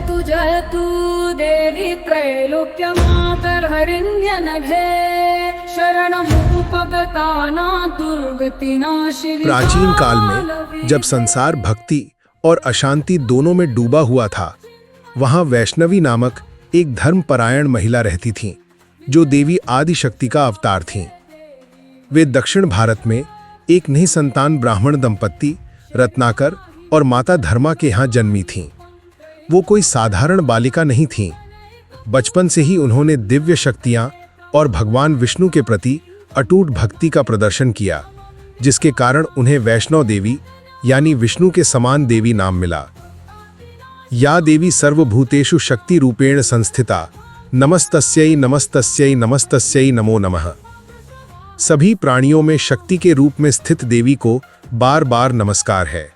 जयतु देवी त्रैलोक्यमातर्हरिण्यनघे शरणमुपगताना दुर्गतिनाशिनी। प्राचीन काल में जब संसार भक्ति और अशांति दोनों में डूबा हुआ था, वहां वैष्णवी नामक एक धर्मपरायण महिला रहती थीं, जो देवी आदिशक्ति का अवतार थीं। वे दक्षिण भारत में एक निसंतान ब्राह्मण दंपत्ति रत्नाकर और माता धर्मा के यहाँ जन्मी थीं। वो कोई साधारण बालिका नहीं थीं। बचपन से ही उन्होंने दिव्य शक्तियाँ और भगवान विष्णु के प्रति अटूट भक्ति का प्रदर्शन किया, जिसके कारण उन्हें वैष्णव देवी यानी विष्णु के समान देवी नाम मिला। या देवी सर्वभूतेषु शक्ति रूपेण संस्थिता नमस्तस्यै नमस्तस्यै नमस्तस्यै नमो नमः। सभी प्राणियों में शक्ति के रूप में स्थित देवी को बार बार नमस्कार है।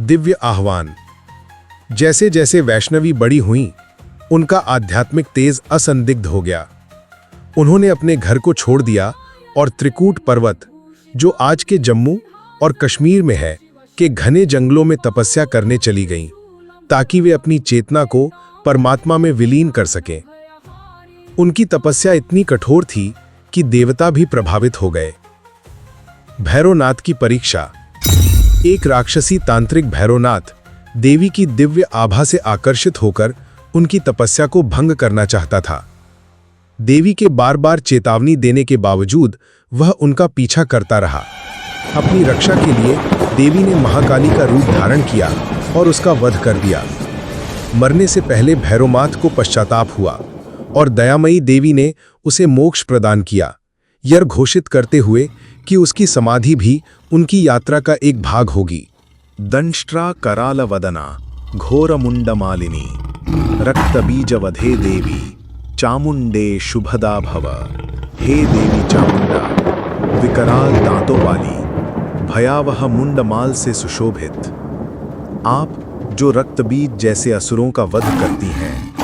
दिव्य आह्वान। जैसे जैसे वैष्णवी बड़ी हुईं, उनका आध्यात्मिक तेज असंदिग्ध हो गया। उन्होंने अपने घर को छोड़ दिया और त्रिकूट पर्वत, जो आज के जम्मू और कश्मीर में है, के घने जंगलों में तपस्या करने चली गईं, ताकि वे अपनी चेतना को परमात्मा में विलीन कर सकें। उनकी तपस्या इतनी कठोर थी कि देवता भी प्रभावित हो गए। भैरवनाथ की परीक्षा। एक राक्षसी तांत्रिक भैरवनाथ देवी की दिव्य आभा से आकर्षित होकर उनकी तपस्या को भंग करना चाहता था। देवी के बार बार चेतावनी देने के बावजूद वह उनका पीछा करता रहा। अपनी रक्षा के लिए देवी ने महाकाली का रूप धारण किया और उसका वध कर दिया। मरने से पहले भैरवनाथ को पश्चाताप हुआ और दयामयी देवी ने उसे मोक्ष प्रदान किया, यह घोषित करते हुए कि उसकी समाधि भी उनकी यात्रा का एक भाग होगी। दंष्ट्रा करालवदना घोरमुंडमालिनी रक्तबीजवधे देवी चामुंडे शुभदा भव। हे देवी चामुंडा, विकराल दांतों वाली, भयावह मुंडमाल से सुशोभित, आप जो रक्तबीज जैसे असुरों का वध करती हैं,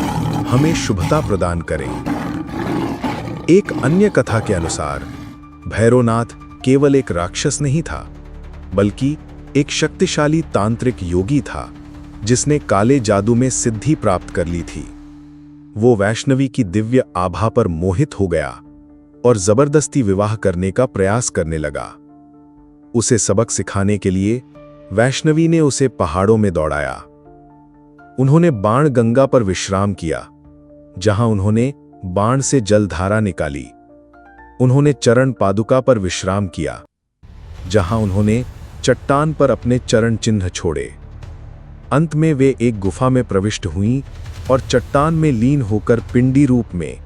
हमें शुभता प्रदान करें। एक अन्य कथा के अनुसार भैरवनाथ केवल एक राक्षस नहीं था, बल्कि एक शक्तिशाली तांत्रिक योगी था, जिसने काले जादू में सिद्धि प्राप्त कर ली थी। वो वैष्णवी की दिव्य आभा पर मोहित हो गया और जबरदस्ती विवाह करने का प्रयास करने लगा। उसे सबक सिखाने के लिए वैष्णवी ने उसे पहाड़ों में दौड़ाया। उन्होंने बाण गंगा पर विश्राम किया, जहां उन्होंने बाण से जलधारा निकाली। उन्होंने चरण पादुका पर विश्राम किया, जहां उन्होंने चट्टान पर अपने चरण चिन्ह छोड़े। अंत में वे एक गुफा में प्रविष्ट हुईं और चट्टान में लीन होकर पिंडी रूप में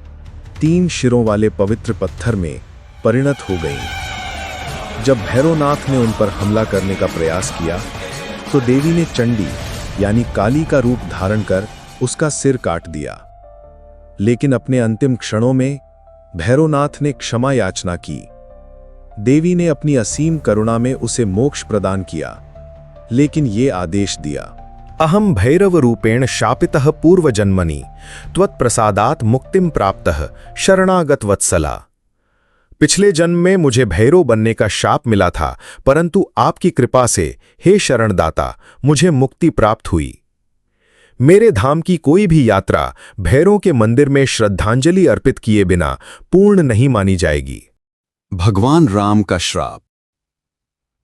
3 शिरों वाले पवित्र पत्थर में परिणत हो गईं। जब भैरवनाथ ने उन पर हमला करने का प्रयास किया, तो देवी ने चंडी यानी काली का रूप धारण कर उसका सिर काट दिया। लेकिन अपने अंतिम क्षणों में भैरवनाथ ने क्षमा याचना की। देवी ने अपनी असीम करुणा में उसे मोक्ष प्रदान किया, लेकिन ये आदेश दिया, अहम भैरव रूपेण शापितः पूर्वजन्मनि त्वत्प्रसादात् मुक्तिम प्राप्तः शरणागत वत्सला। पिछले जन्म में मुझे भैरव बनने का शाप मिला था, परंतु आपकी कृपा से हे शरणदाता मुझे मुक्ति प्राप्त हुई। मेरे धाम की कोई भी यात्रा भैरव के मंदिर में श्रद्धांजलि अर्पित किए बिना पूर्ण नहीं मानी जाएगी। भगवान राम का श्राप।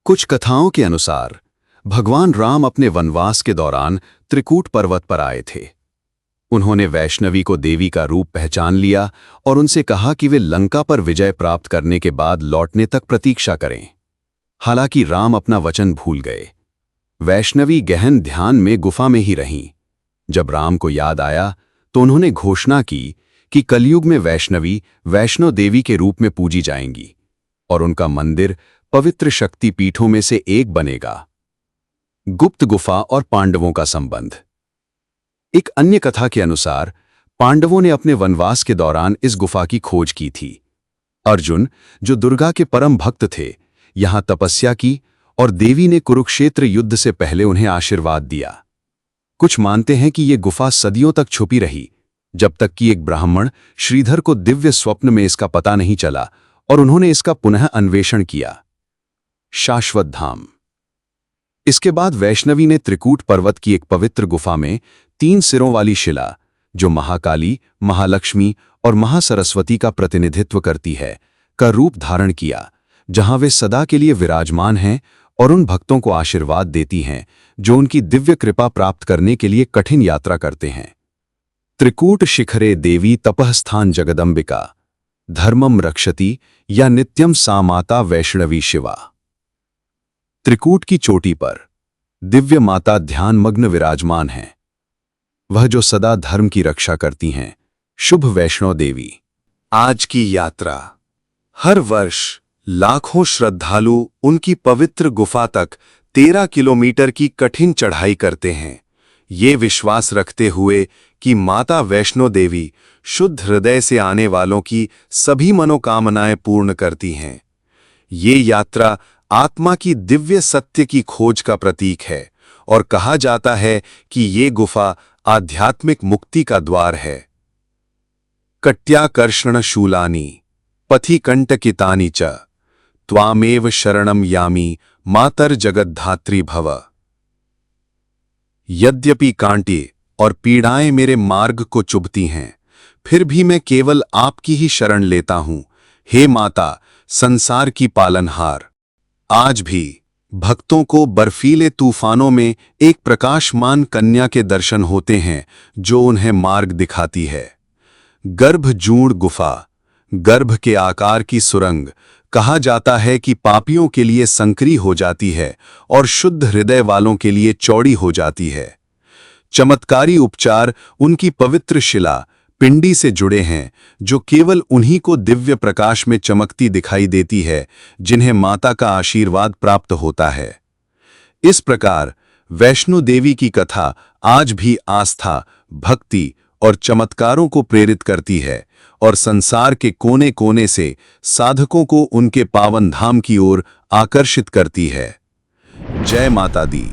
कुछ कथाओं के अनुसार भगवान राम अपने वनवास के दौरान त्रिकूट पर्वत पर आए थे। उन्होंने वैष्णवी को देवी का रूप पहचान लिया और उनसे कहा कि वे लंका पर विजय प्राप्त करने के बाद लौटने तक प्रतीक्षा करें। हालांकि राम अपना वचन भूल गए। वैष्णवी गहन ध्यान में गुफा में ही रहीं। जब राम को याद आया तो उन्होंने घोषणा की कि कलयुग में वैष्णवी वैष्णो देवी के रूप में पूजी जाएंगी और उनका मंदिर पवित्र शक्ति पीठों में से एक बनेगा। गुप्त गुफा और पांडवों का संबंध। एक अन्य कथा के अनुसार पांडवों ने अपने वनवास के दौरान इस गुफा की खोज की थी। अर्जुन, जो दुर्गा के परम भक्त थे, यहां तपस्या की और देवी ने कुरुक्षेत्र युद्ध से पहले उन्हें आशीर्वाद दिया। कुछ मानते हैं कि यह गुफा सदियों तक छुपी रही, जब तक कि एक ब्राह्मण श्रीधर को दिव्य स्वप्न में इसका पता नहीं चला और उन्होंने इसका पुनः अन्वेषण किया। शाश्वत धाम। इसके बाद वैष्णवी ने त्रिकूट पर्वत की एक पवित्र गुफा में 3 सिरों वाली शिला, जो महाकाली, महालक्ष्मी और महासरस्वती का प्रतिनिधित्व करती है, का रूप धारण किया, जहां वे सदा के लिए विराजमान हैं और उन भक्तों को आशीर्वाद देती हैं जो उनकी दिव्य कृपा प्राप्त करने के लिए कठिन यात्रा करते हैं। त्रिकूट शिखरे देवी तपःस्थान जगदंबिका, धर्मम रक्षति या नित्यम सा माता वैष्णवी शिवा। त्रिकूट की चोटी पर दिव्य माता ध्यानमग्न विराजमान हैं। वह जो सदा धर्म की रक्षा करती हैं, शुभ वैष्णो देवी। आज की यात्रा। हर वर्ष लाखों श्रद्धालु उनकी पवित्र गुफा तक 13 किलोमीटर की कठिन चढ़ाई करते हैं, ये विश्वास रखते हुए कि माता वैष्णो देवी शुद्ध हृदय से आने वालों की सभी मनोकामनाएं पूर्ण करती हैं। ये यात्रा आत्मा की दिव्य सत्य की खोज का प्रतीक है और कहा जाता है कि ये गुफा आध्यात्मिक मुक्ति का द्वार है। कट्याकर्षण शूलानि पथिकंटकितानि च त्वामेव शरणम यामि मातर जगद्धात्री भव। यद्यपि कांटे और पीड़ाएं मेरे मार्ग को चुभती हैं, फिर भी मैं केवल आपकी ही शरण लेता हूं, हे माता संसार की पालनहार। आज भी भक्तों को बर्फीले तूफानों में एक प्रकाशमान कन्या के दर्शन होते हैं जो उन्हें मार्ग दिखाती है। गर्भजूड़ गुफा, गर्भ के आकार की सुरंग, कहा जाता है कि पापियों के लिए संकरी हो जाती है और शुद्ध हृदय वालों के लिए चौड़ी हो जाती है। चमत्कारी उपचार उनकी पवित्र शिला पिंडी से जुड़े हैं, जो केवल उन्हीं को दिव्य प्रकाश में चमकती दिखाई देती है जिन्हें माता का आशीर्वाद प्राप्त होता है। इस प्रकार वैष्णो देवी की कथा आज भी आस्था, भक्ति और चमत्कारों को प्रेरित करती है और संसार के कोने कोने से साधकों को उनके पावन धाम की ओर आकर्षित करती है। जय माता दी।